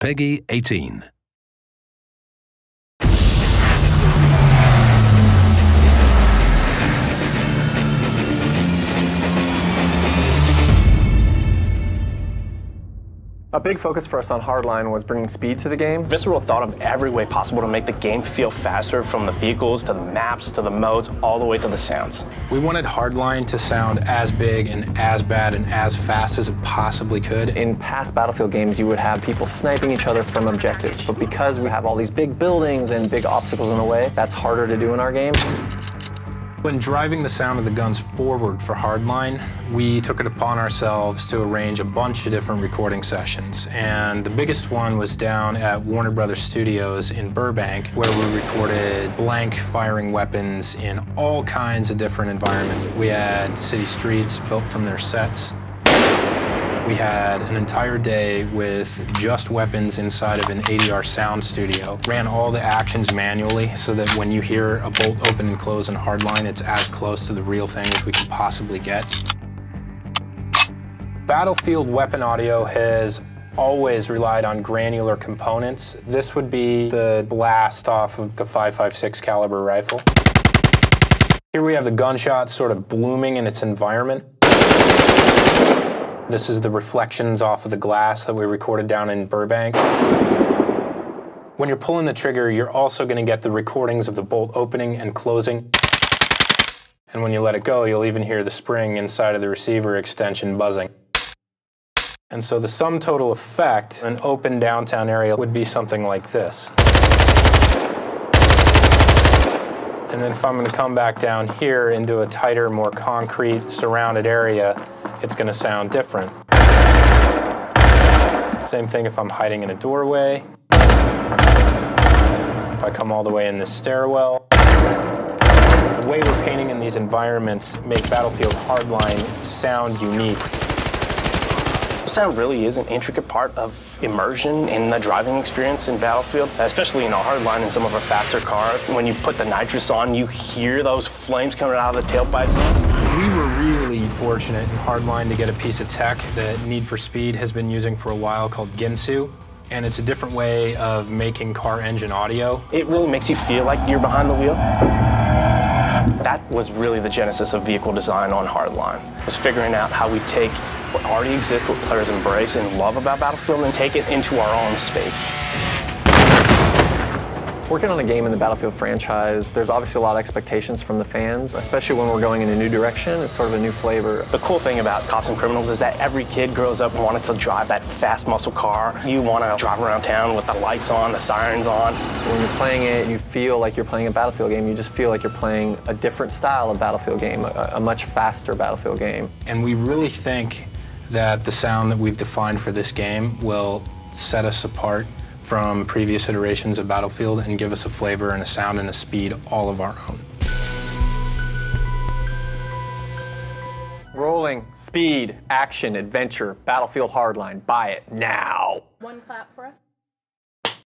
Peggy 18. A big focus for us on Hardline was bringing speed to the game. Visceral thought of every way possible to make the game feel faster, from the vehicles to the maps to the modes, all the way to the sounds. We wanted Hardline to sound as big and as bad and as fast as it possibly could. In past Battlefield games, you would have people sniping each other from objectives, but because we have all these big buildings and big obstacles in the way, that's harder to do in our game. When driving the sound of the guns forward for Hardline, we took it upon ourselves to arrange a bunch of different recording sessions. And the biggest one was down at Warner Brothers Studios in Burbank, where we recorded blank firing weapons in all kinds of different environments. We had city streets built from their sets. We had an entire day with just weapons inside of an ADR sound studio. Ran all the actions manually so that when you hear a bolt open and close in Hardline, it's as close to the real thing as we could possibly get. Battlefield weapon audio has always relied on granular components. This would be the blast off of the 5.56 caliber rifle. Here we have the gunshot sort of blooming in its environment. This is the reflections off of the glass that we recorded down in Burbank. When you're pulling the trigger, you're also going to get the recordings of the bolt opening and closing. And when you let it go, you'll even hear the spring inside of the receiver extension buzzing. And so the sum total effect in an open downtown area would be something like this. And then if I'm going to come back down here into a tighter, more concrete, surrounded area, it's going to sound different. Same thing if I'm hiding in a doorway. If I come all the way in this stairwell. The way we're painting in these environments make Battlefield Hardline sound unique. Sound really is an intricate part of immersion in the driving experience in Battlefield, especially in our Hardline and some of our faster cars. When you put the nitrous on, you hear those flames coming out of the tailpipes. We were really fortunate in Hardline to get a piece of tech that Need for Speed has been using for a while called Ginsu. And it's a different way of making car engine audio. It really makes you feel like you're behind the wheel. That was really the genesis of vehicle design on Hardline. It was figuring out how we take what already exists, what players embrace and love about Battlefield, and take it into our own space. Working on a game in the Battlefield franchise, there's obviously a lot of expectations from the fans, especially when we're going in a new direction. It's sort of a new flavor. The cool thing about Cops and Criminals is that every kid grows up wanting to drive that fast muscle car. You want to drive around town with the lights on, the sirens on. When you're playing it, you feel like you're playing a Battlefield game. You just feel like you're playing a different style of Battlefield game, a much faster Battlefield game. And we really think that the sound that we've defined for this game will set us apart from previous iterations of Battlefield and give us a flavor and a sound and a speed all of our own. Rolling, speed, action, adventure, Battlefield Hardline. Buy it now. One clap for us.